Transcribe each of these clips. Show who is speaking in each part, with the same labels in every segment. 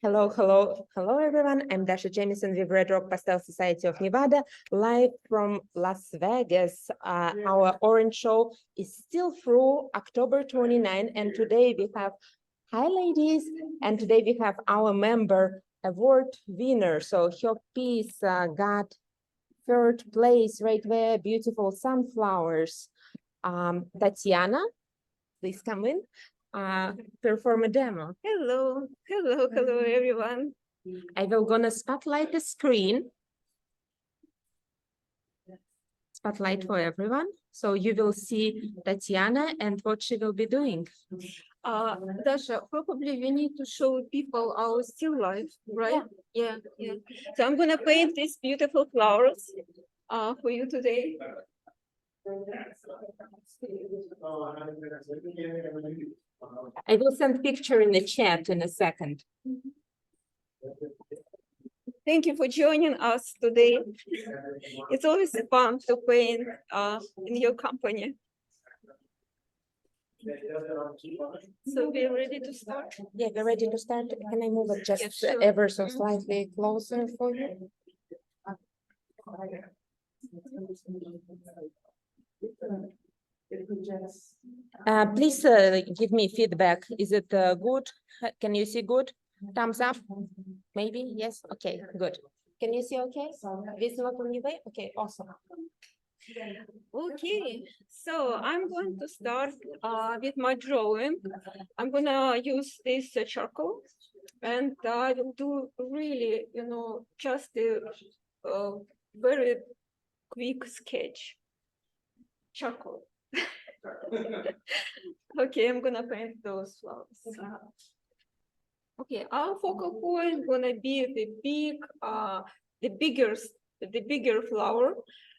Speaker 1: Hello, everyone. I'm Dasha Jamison with Red Rock Pastel Society of Nevada, live from Las Vegas. Our orange show is still through October 29, and today we have, hi ladies, and today we have our member award winner. So her piece got third place right there, beautiful sunflowers. Tatsiana, please come in. Perform a demo.
Speaker 2: Hello, everyone.
Speaker 1: I will gonna spotlight the screen. Spotlight for everyone. So you will see Tatsiana and what she will be doing.
Speaker 2: Dasha, probably we need to show people our still life, right? Yeah. So I'm gonna paint these beautiful flowers for you today.
Speaker 1: I will send picture in the chat in a second.
Speaker 2: Thank you for joining us today. It's always fun to paint in your company. So we're ready to start?
Speaker 1: Yeah, we're ready to start. Can I move it just
Speaker 2: sure.
Speaker 1: ever so slightly closer for you? Please give me feedback. Is it good? Can you see good? Thumbs up? Maybe? Yes? Okay, good. Can you see okay? This not on your way? Okay, awesome.
Speaker 2: Okay, so I'm going to start with my drawing. I'm gonna use this charcoal, and I will do really, just a very quick sketch. Charcoal. Okay, I'm gonna paint those flowers. Okay, our focal point gonna be the bigger flower.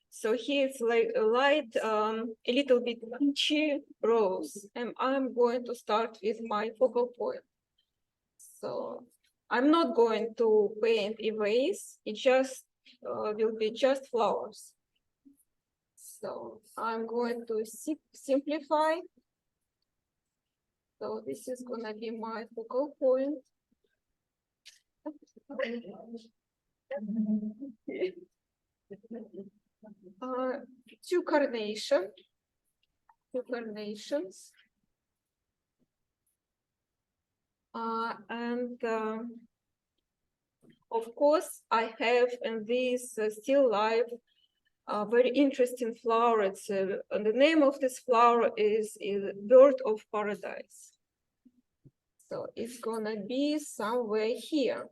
Speaker 2: So here it's like a light, a little bit peachy rose, and I'm going to start with my focal point. So I'm not going to paint a vase. It just will be just flowers. So I'm going to simplify. So this is gonna be my focal point. Two carnations. And of course, I have in this still life a very interesting flower. It's and the name of this flower is Bird of Paradise. So it's gonna be somewhere here.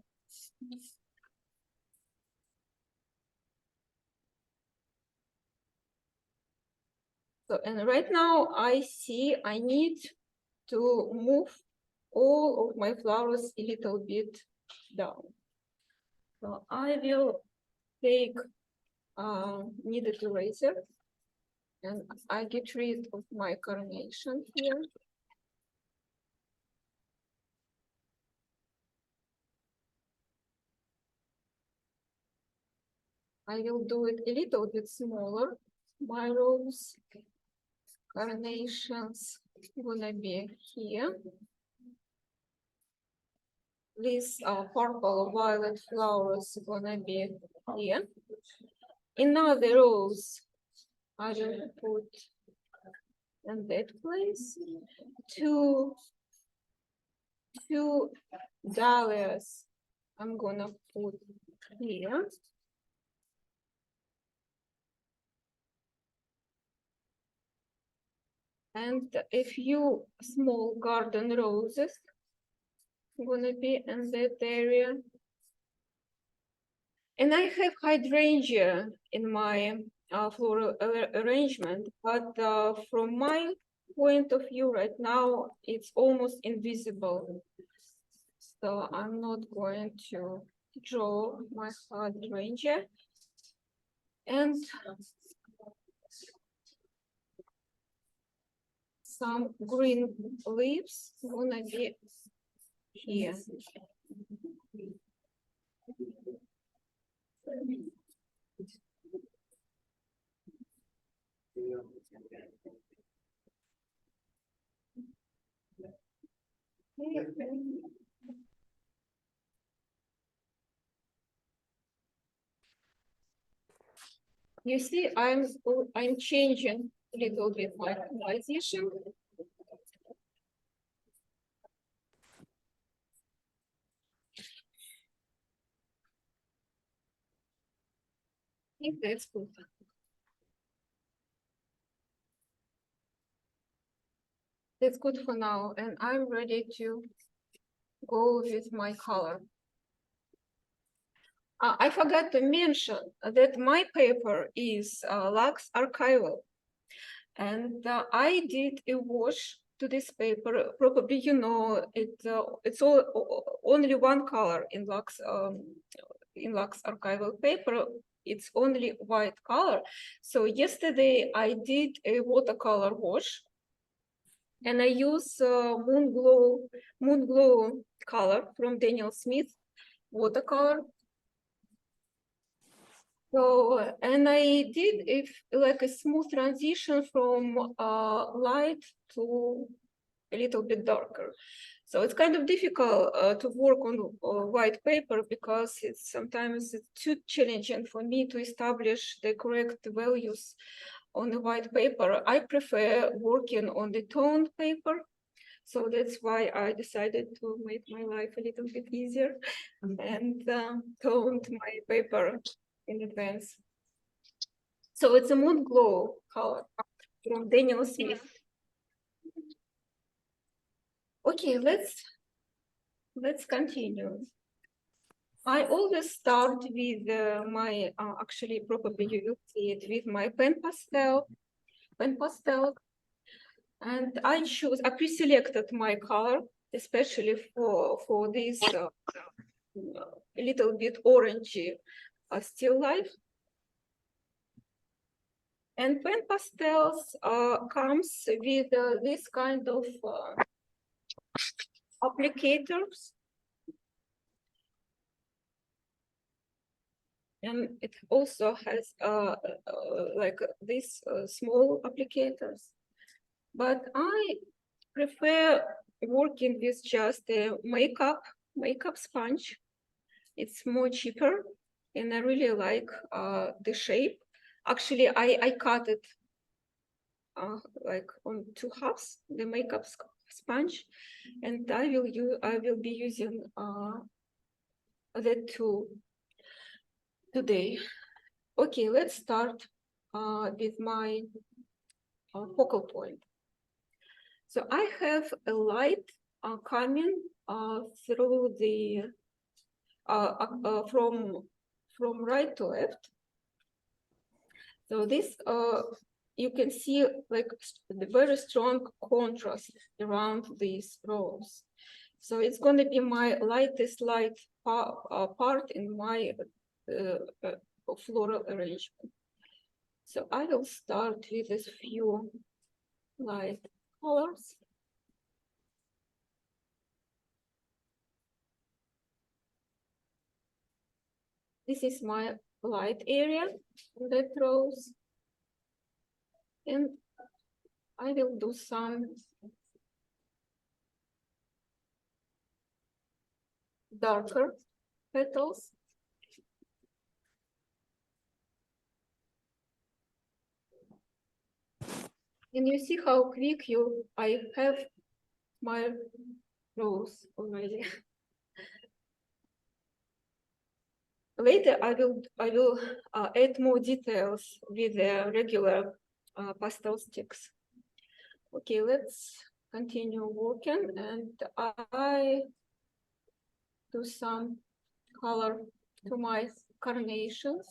Speaker 2: So, and right now I see I need to move all of my flowers a little bit down. So I will take kneaded eraser and I get rid of my carnation here. I will do it a little bit smaller. My rose carnations gonna be here. These purple violet flowers gonna be here. Another rose I will put in that place. Two dahlias I'm gonna put here. And a few small garden roses gonna be in that area. And I have hydrangea in my floral arrangement, but from my point of view right now, it's almost invisible. So I'm not going to draw my hydrangea. And some green leaves gonna be here. You see, I'm changing a little bit my composition. I think that's good. That's good for now, and I'm ready to go with my color. I forgot to mention that my paper is Lux Archival, and I did a wash to this paper. Probably you know it's only one color in Lux Archival paper. It's only white color. So yesterday I did a watercolor wash, and I use Moon Glow color from Daniel Smith watercolor. So, and I did like a smooth transition from light to a little bit darker. So it's kind of difficult to work on white paper because sometimes it's too challenging for me to establish the correct values on the white paper. I prefer working on the toned paper. So that's why I decided to make my life a little bit easier and toned my paper in advance. So it's a Moon Glow color from Daniel Smith. Okay, let's continue. I always start with my, actually probably you will see it with my pen pastel, and I pre-selected my color, especially for this a little bit orangey still life. And pen pastels comes with this kind of applicators. And it also has like these small applicators. But I prefer working with just a makeup sponge. It's more cheaper, and I really like the shape. Actually, I cut it like on 2 halves, the makeup sponge, and I will be using that tool today. Okay, let's start with my focal point. So I have a light coming through the from right to left. So this you can see like the very strong contrast around these rows. So it's going to be my lightest light part in my floral arrangement. So I will start with this few light colors. This is my light area that rows, and I will do some darker petals. And you see how quick I have my rows already. Later, I will add more details with the regular pastel sticks. Okay, let's continue working, and I do some color to my carnations.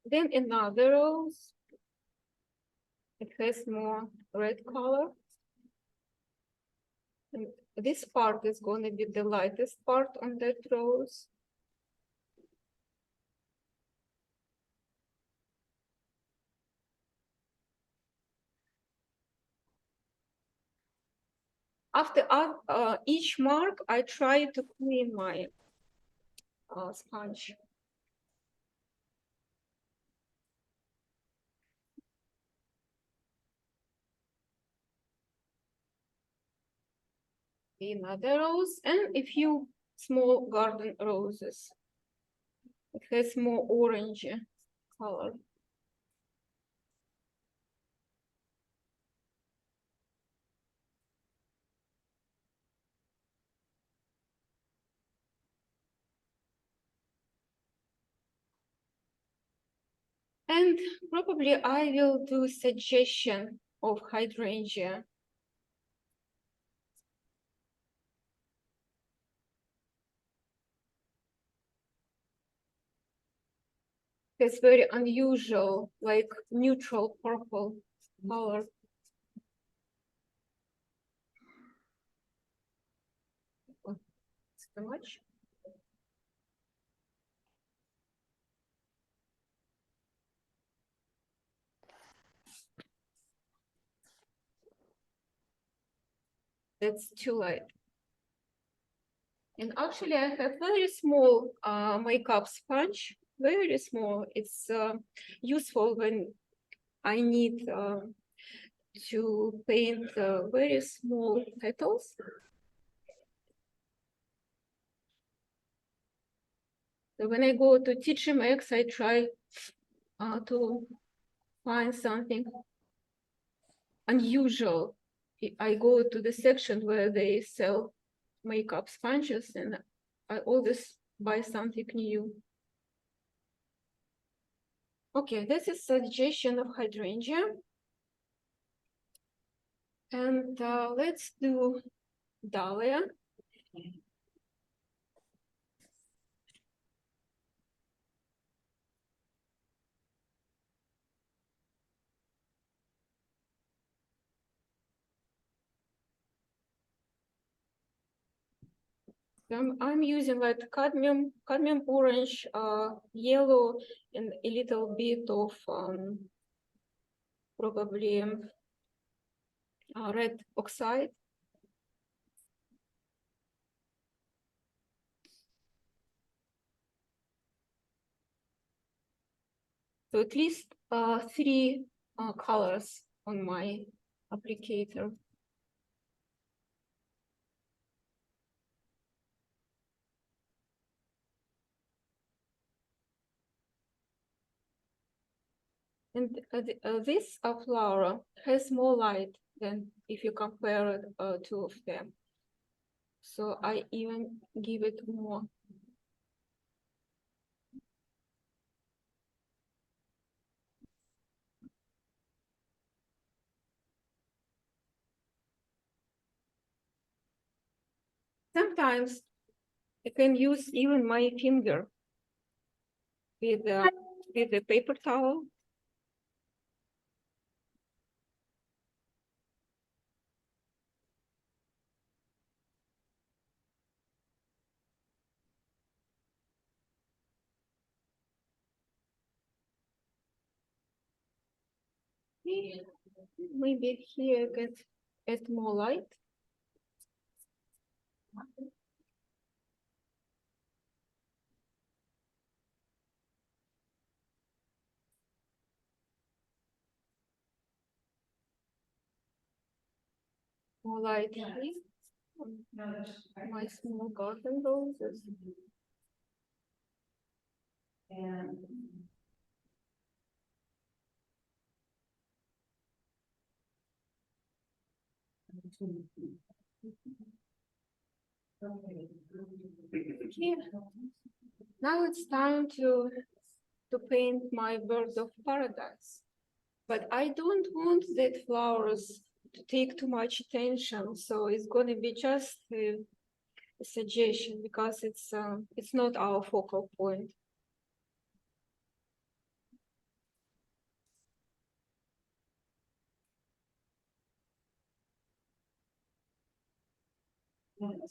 Speaker 2: Then another rose, it has more red color. And this part is going to be the lightest part on that rose. After each mark, I try to clean my sponge. another rose, and a few small garden roses. It has more orange color. And probably I will do suggestion of hydrangea. It's very unusual, like neutral purple color. It's too much. That's too light. And actually, I have very small makeup sponge, very small. It's useful when I need to paint very small petals. So when I go to TGMX, I try to find something unusual. I go to the section where they sell makeup sponges, and I always buy something new. Okay, this is suggestion of hydrangea. And let's do dahlia. I'm using like cadmium orange, yellow, and a little bit of probably red oxide. So at least 3 colors on my applicator. And this flower has more light than if you compare it, 2 of them. So I even give it more. Sometimes I can use even my finger with a paper towel. Maybe here I can add more light. More light here on my small garden roses. And okay. Now it's time to paint my bird of paradise. But I don't want that flowers to take too much attention, so it's going to be just a suggestion because it's not our focal point.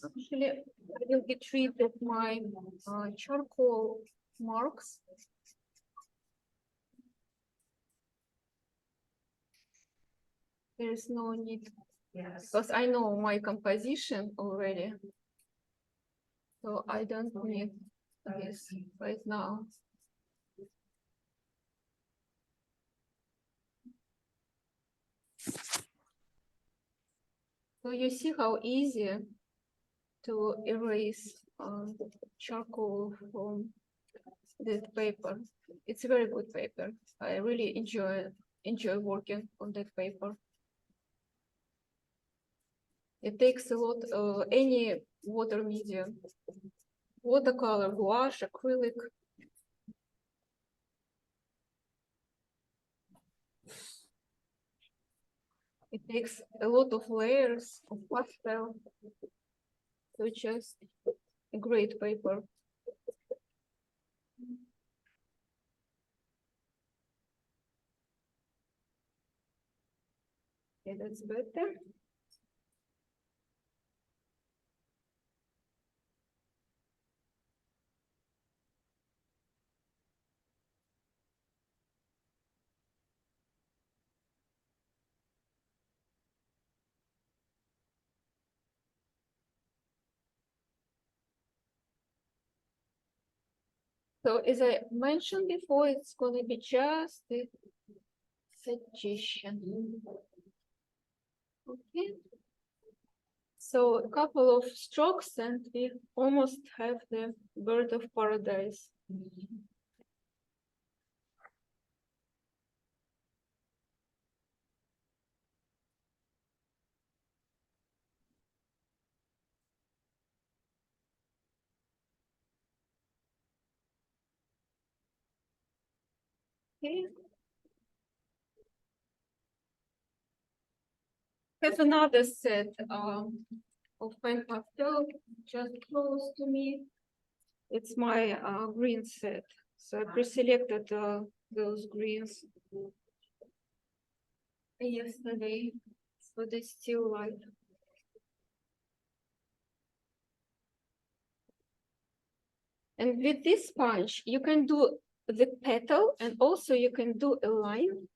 Speaker 2: Actually, I will get rid of my charcoal marks. There is no need, because I know my composition already. So I don't need this right now. So you see how easy to erase charcoal from that paper. It's a very good paper. I really enjoy working on that paper. It takes a lot any water medium, watercolor, gouache, acrylic. It takes a lot of layers of pastel. So it's just a great paper. Okay, that's better. So as I mentioned before, it's going to be just the suggestion. Okay. So a couple of strokes and we almost have the bird of paradise. Okay. Have another set of pen pastel just close to me. It's my green set. So I pre-selected those greens yesterday for the still life. And with this sponge, you can do the petal and also you can do a line.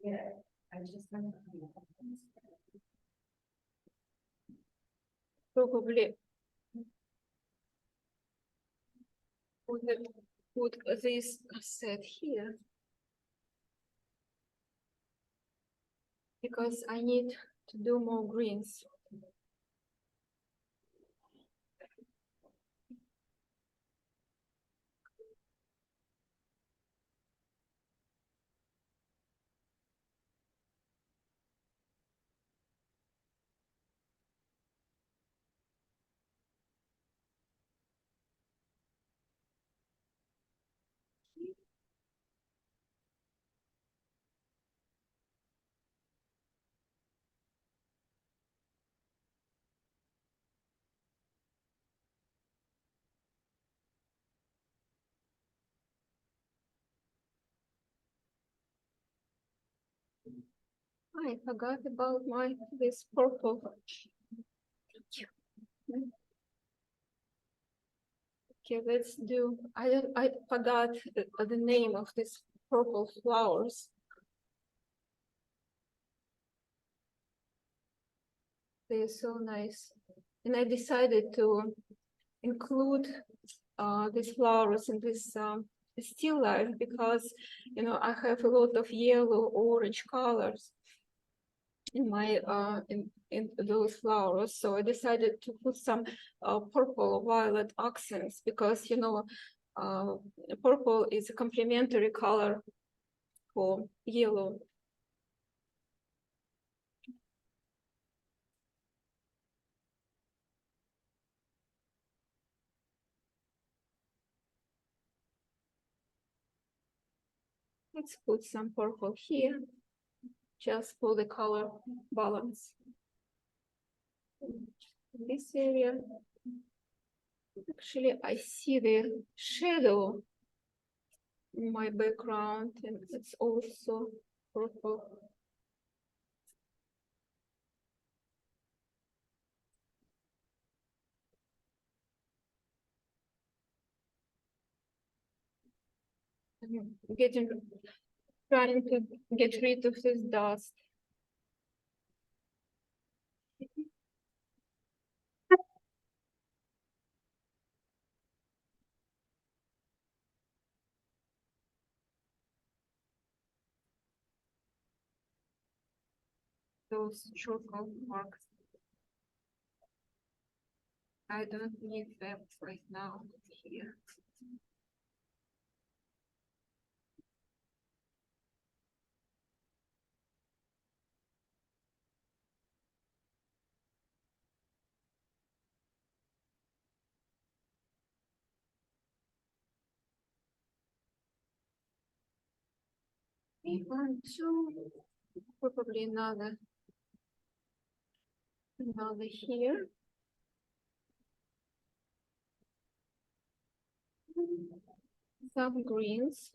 Speaker 1: Yeah, I just want
Speaker 2: Probably put this set here because I need to do more greens. I forgot about this purple. Okay, let's do. I forgot the name of this purple flowers. They're so nice, and I decided to include these flowers in this still life because I have a lot of yellow, orange colors in my in those flowers. So I decided to put some purple violet accents because purple is a complementary color for yellow. Let's put some purple here, just for the color balance. In this area, actually, I see the shadow in my background, and it's also purple. I'm getting trying to get rid of this dust. Those chocolate marks. I don't need them right now here. We want to probably another here. Some greens.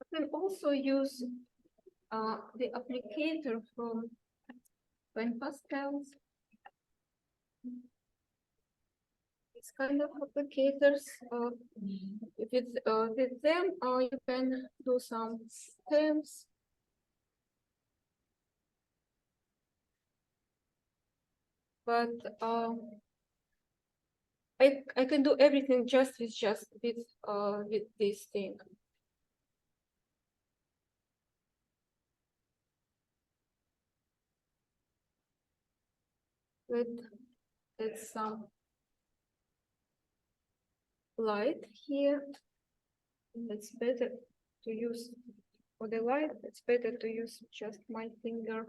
Speaker 2: I can also use the applicator from Pastels. These kind of applicators, with them, you can do some stems. But I can do everything just with this thing. Let's some light here. It's better to use for the light. It's better to use just my finger.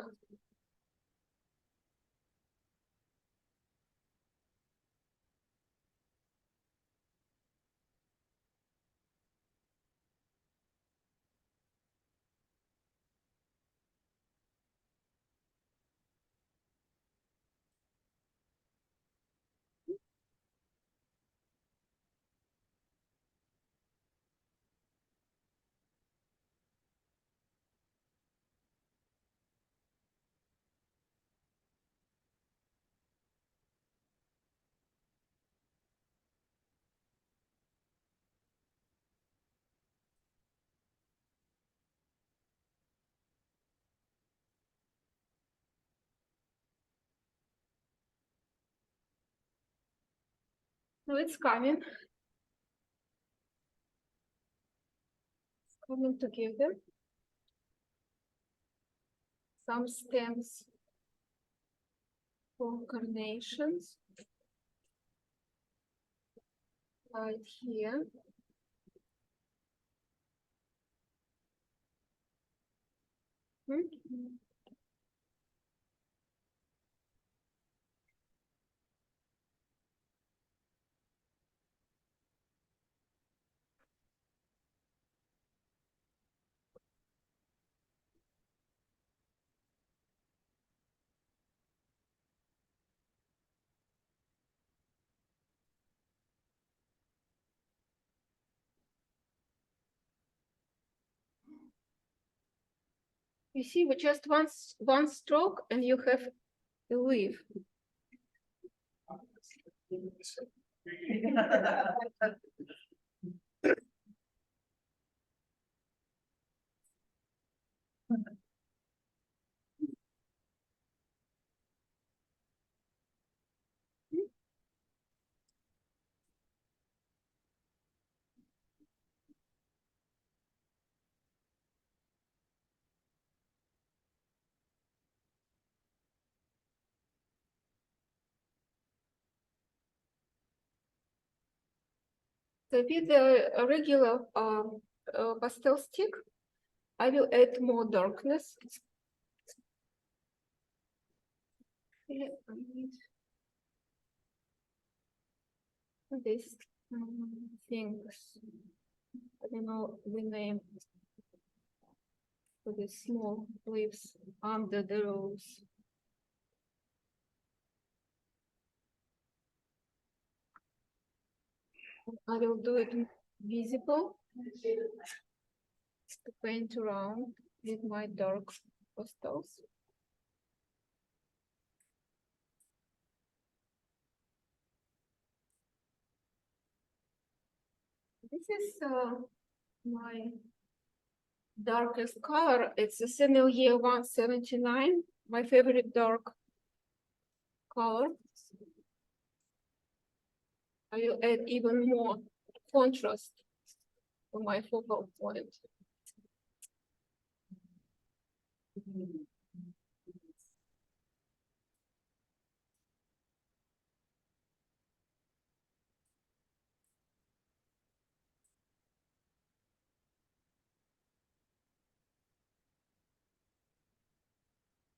Speaker 2: So it's coming. It's coming together. Some stems for carnations. Right here. You see, with just one stroke, and you have a leaf. So with the regular pastel stick, I will add more darkness. Here I need these things. I don't know the name for the small leaves under the rose. I will do it visible to paint around with my dark pastels. This is my darkest color. It's a Sennelier 179, my favorite dark color. I will add even more contrast to my focal point.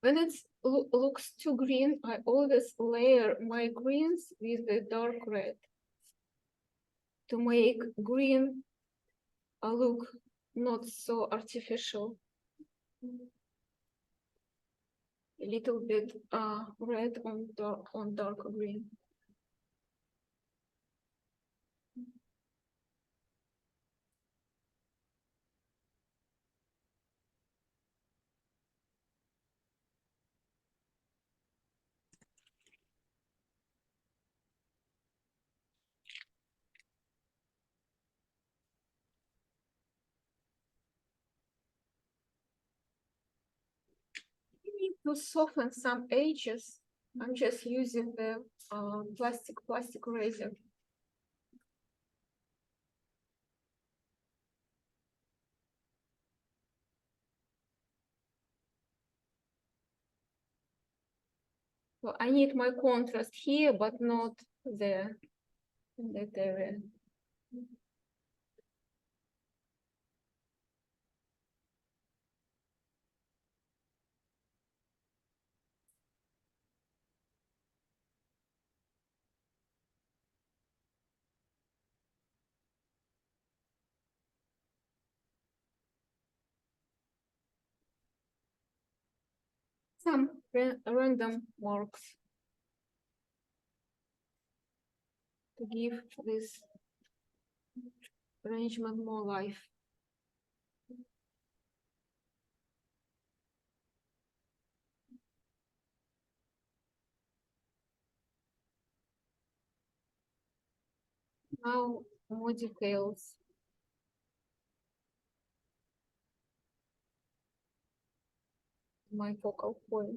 Speaker 2: When it looks too green, I always layer my greens with the dark red to make green look not so artificial. A little bit red on dark green. To soften some edges, I'm just using the plastic razor. So I need my contrast here, but not there, in that area. Some random marks to give this arrangement more life. Now more details. My focal point.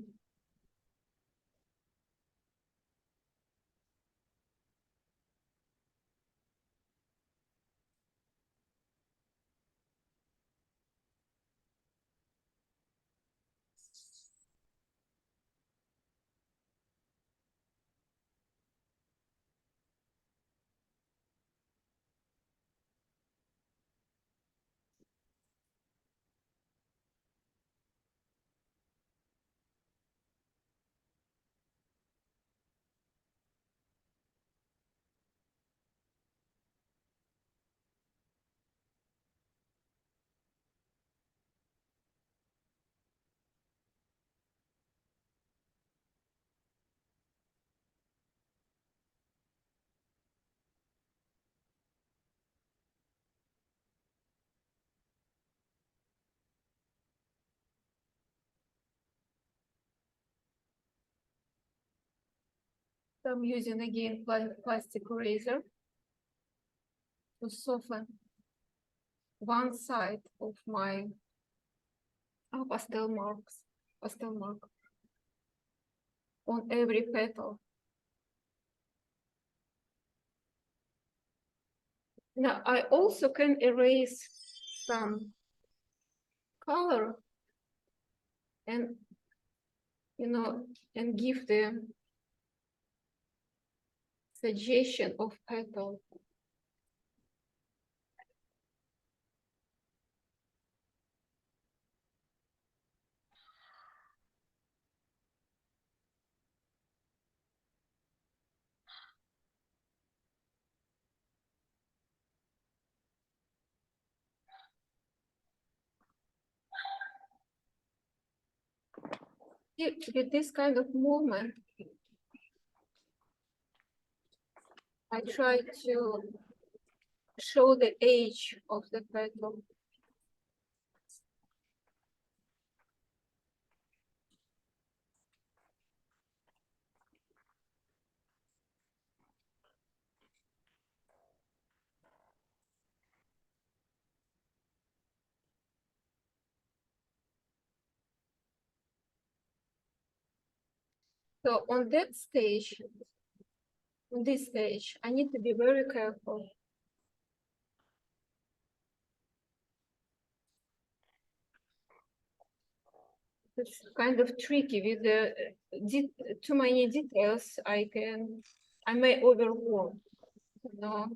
Speaker 2: So I'm using again plastic razor to soften one side of my pastel mark on every petal. Now I also can erase some color and and give the suggestion of petal. With this kind of movement, I try to show the age of the petal. So on that stage, on this stage, I need to be very careful. It's kind of tricky with the too many details. I may overwork. No.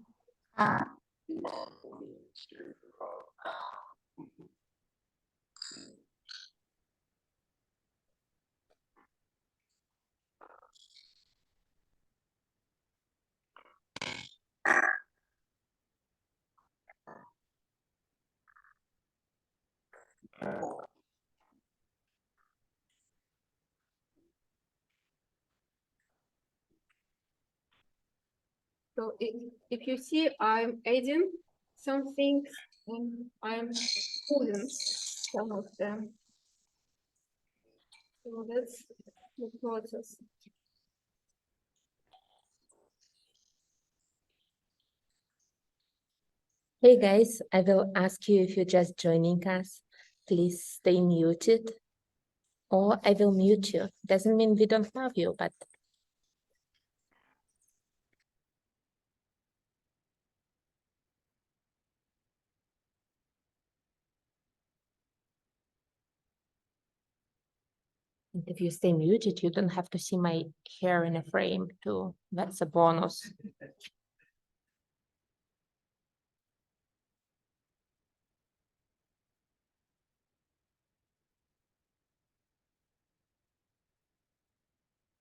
Speaker 2: So if you see, I'm adding some things and I'm pulling some of them. So that's the process.
Speaker 1: Hey guys, I will ask you if you're just joining us, please stay muted or I will mute you. Doesn't mean we don't love you, but if you stay muted, you don't have to see my hair in a frame too. That's a bonus.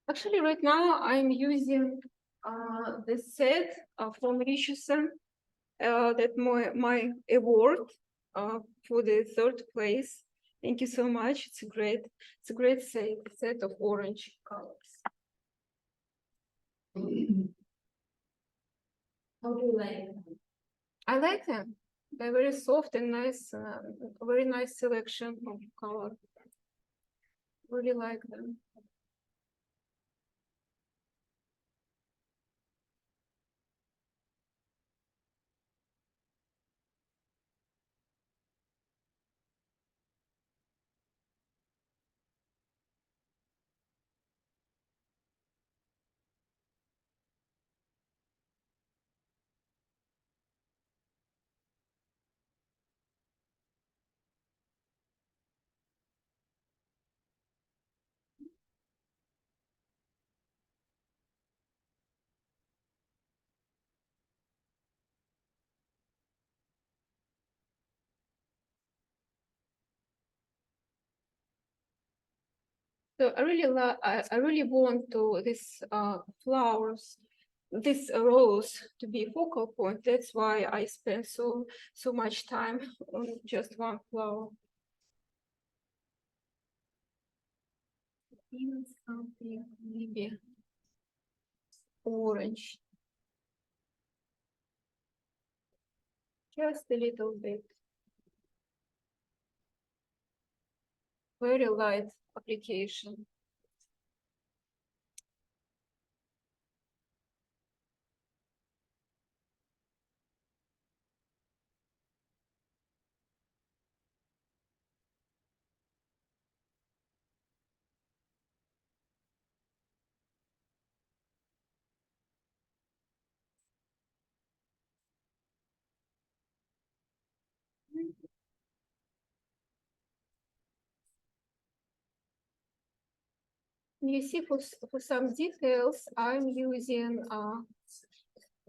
Speaker 2: Actually, right now I'm using the set from Richardson that my award for the third place. Thank you so much. It's a great set of orange colors.
Speaker 1: How do you like them?
Speaker 2: I like them. They're very soft and nice, very nice selection of color. Really like them. So I really like. I really want to this flowers, this rose to be a focal point. That's why I spent so much time on just one flower. Even something maybe orange, just a little bit. Very light application. You see, for some details, I'm using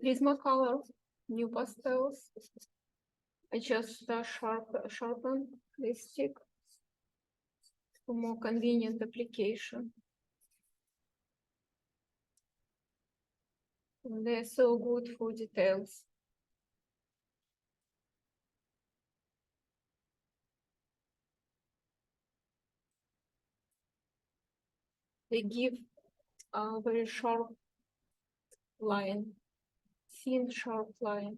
Speaker 2: Prismacolor new pastels. I just sharpen this stick for more convenient application. And they're so good for details. They give a very sharp line thin, sharp line.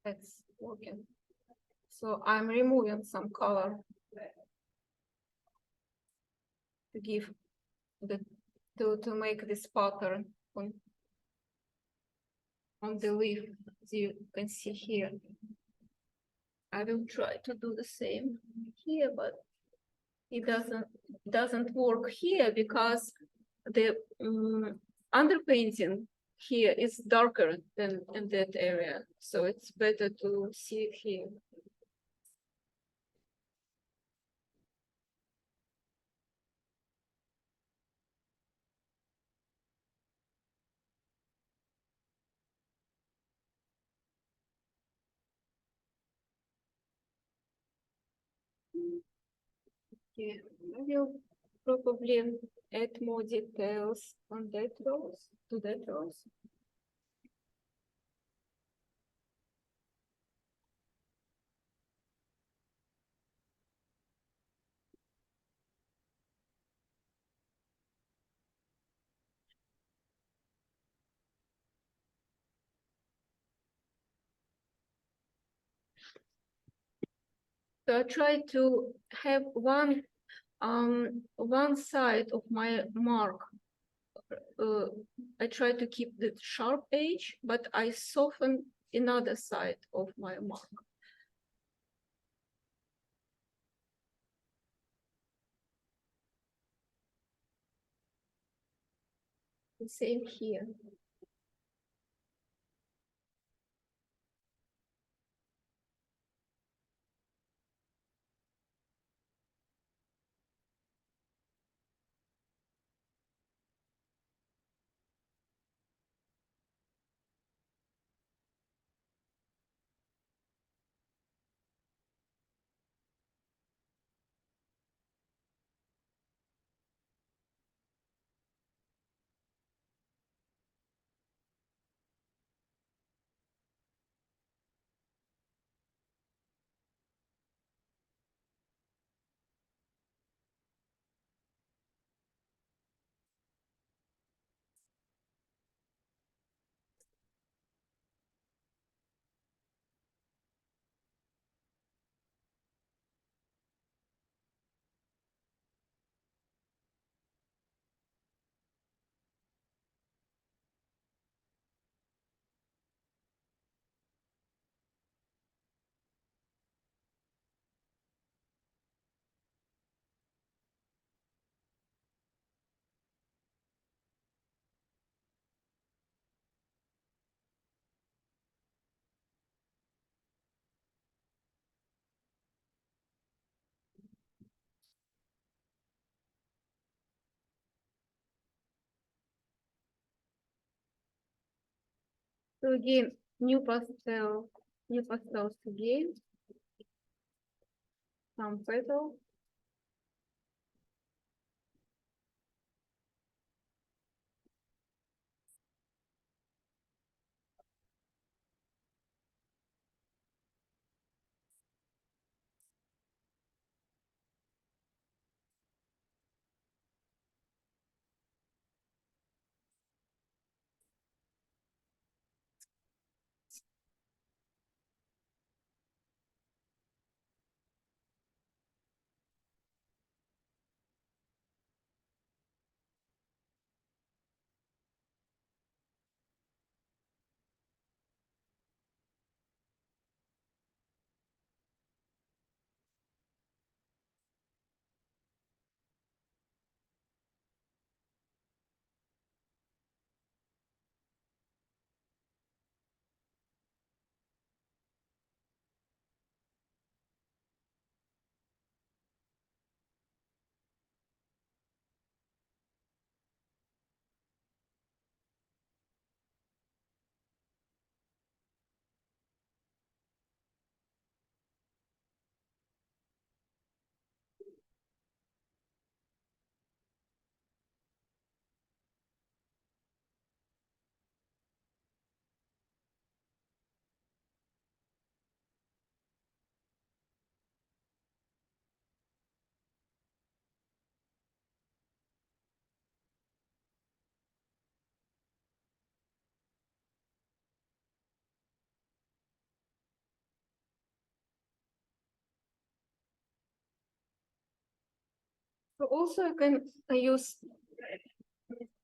Speaker 2: That's working. So I'm removing some color to give the to make this pattern on the leaf, as you can see here. I will try to do the same here, but it doesn't work here because the underpainting here is darker than in that area, so it's better to see it here. Yeah, I will probably add more details on that rose, to that rose. So I try to have one side of my mark. I try to keep the sharp edge, but I soften another side of my mark. The same here. So again, new pastels again, some petal. So also I can use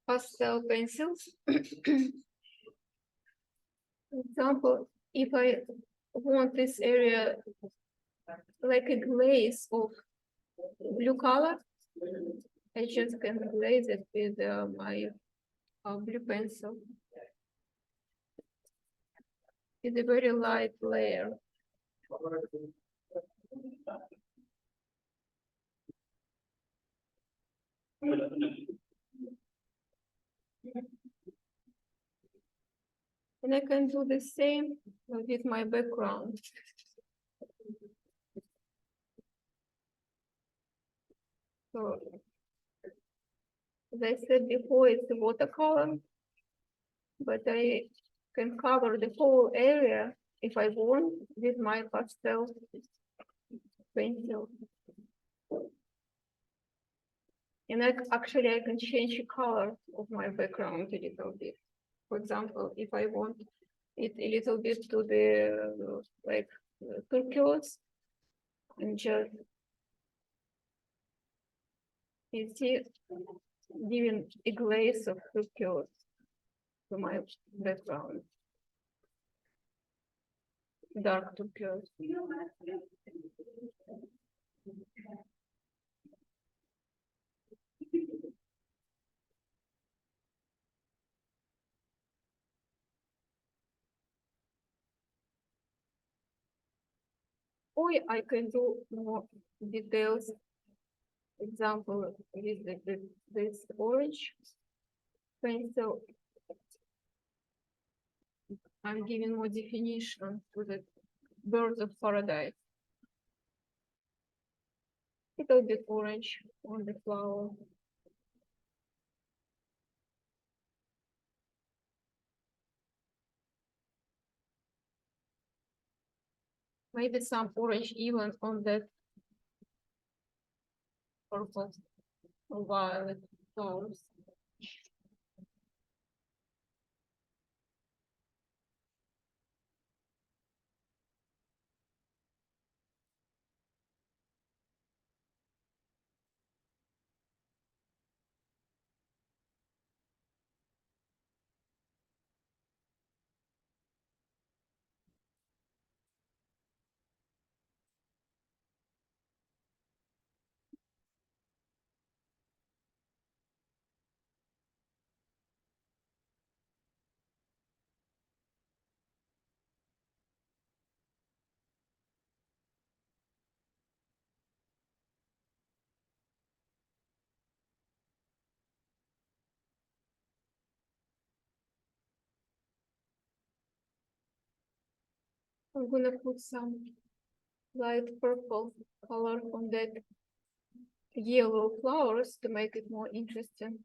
Speaker 2: pastel pencils. For example, if I want this area like a glaze of blue color, I just can glaze it with my blue pencil. It's a very light layer. And I can do the same with my background. So, as I said before, it's a watercolor, but I can cover the whole area if I want with my pastel pencil. And actually I can change the color of my background a little bit. For example, if I want it a little bit to the like turquoise, and just you see giving a glaze of turquoise to my background, dark turquoise. Or I can do more details. Example with this orange pencil. I'm giving more definition to the birds of paradise. Little bit orange on the flower. Maybe some orange even on that purple or violet flowers. I'm gonna put some light purple color on that yellow flowers to make it more interesting.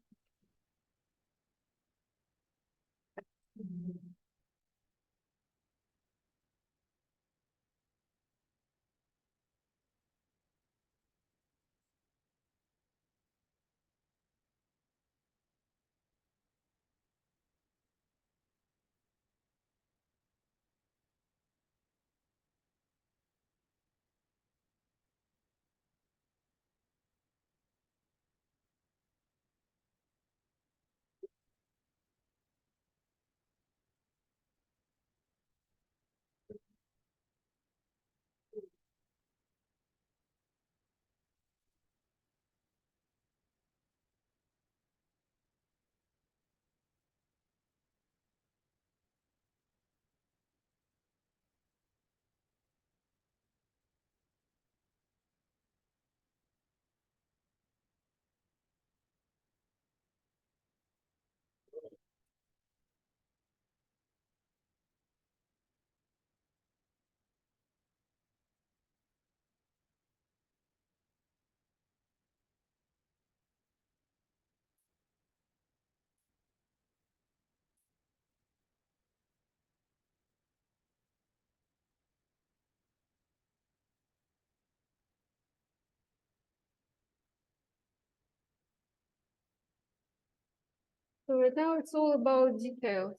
Speaker 2: So right now it's all about details.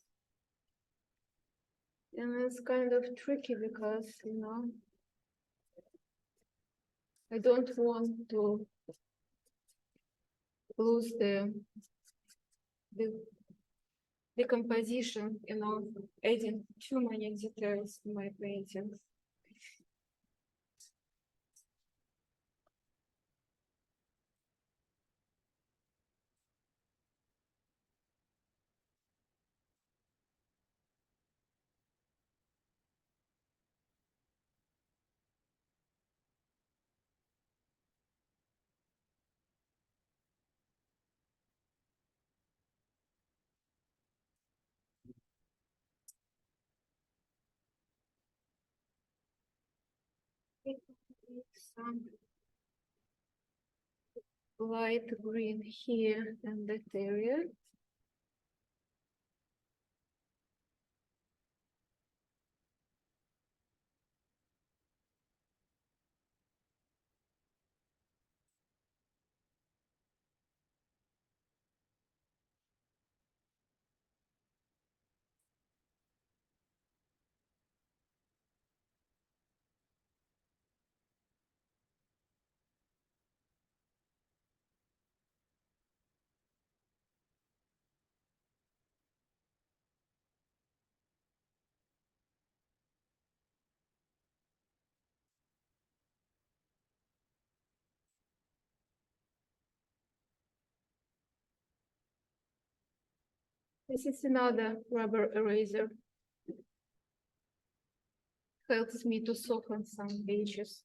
Speaker 2: And it's kind of tricky because, you know, I don't want to lose the composition, adding too many details to my paintings. Some light green here in that area. This is another rubber eraser. Helps me to soften some edges.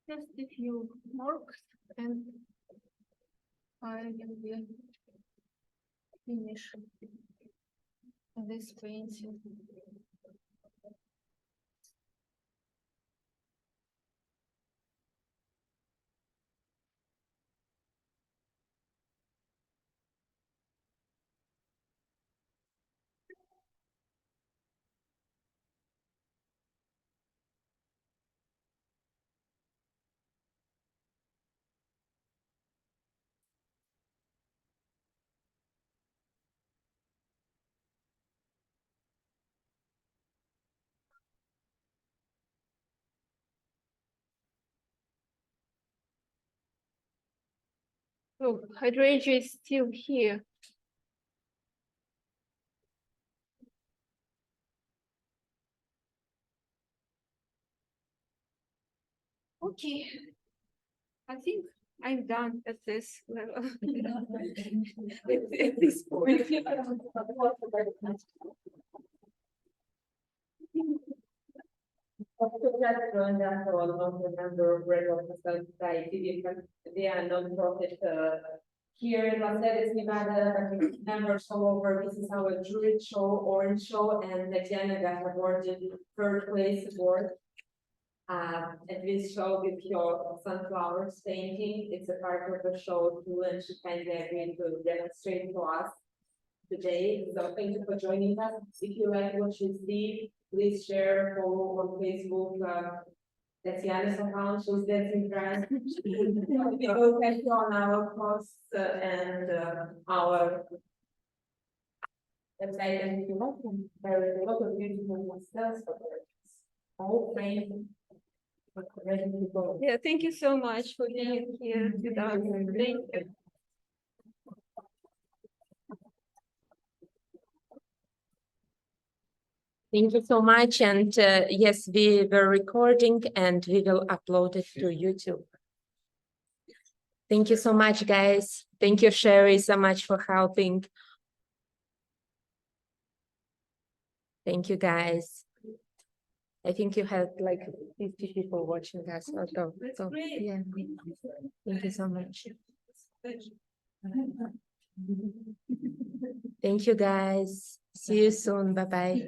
Speaker 2: Just a few marks and I will be finished this painting. Oh, hydrangea is still here. Okay, I think I'm done at this level. at this point.
Speaker 1: Just joined us on the member of Red Rock Pastel Society because they are non-profit here in Las Vegas, Nevada, but we members all over. This is our jewelry show, orange show, and Tatsiana got awarded third place award. At this show with your sunflowers painting. It's a part of the show too, and she kindly agreed to demonstrate to us today. So thank you for joining us. If you like what you see, please share, follow on Facebook. Tatsiana's account, she's dancing dress. We will catch you on our posts and our website. And if you want, there is a lot of beautiful pastels for purchase. All framed. Ready to go.
Speaker 2: Yeah, thank you so much for being here with us. Thank you.
Speaker 1: Thank you so much. And yes, we were recording and we will upload it to YouTube. Thank you so much, guys. Thank you, Sherry, so much for helping. Thank you, guys. I think you had like 50 people watching us. Also, so yeah, thank you so much. Thank you, guys. See you soon. Bye bye.